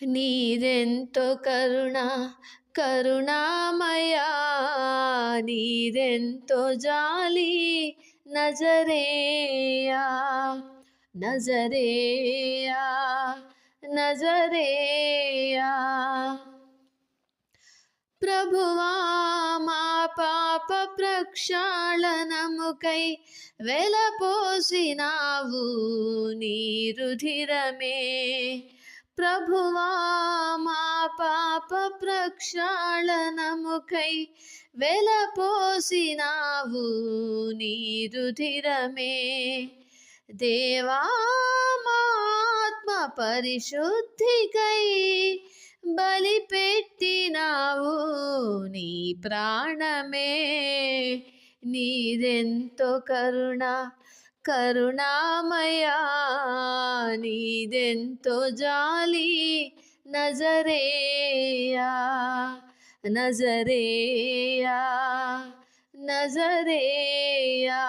నీదెంతో కరుణామయా, నీదెంతో జాలి నజరేయా, నజరేయా, నజరేయా. ప్రభువా మా పాప ప్రక్షాళనముకై వెలపోసినావు నీ రుధిరమే. ప్రభువా మా పాప ప్రక్షాళనముకై వెలపోసినావు నీ రుధిరమే. దేవా మా ఆత్మ పరిశుద్ధికై బలిపెట్టినావు నీ ప్రాణమే. నీదెంతో కరుణామయా, నీదెంతో జాలి నజరేయా, నజరేయా, నజరేయా.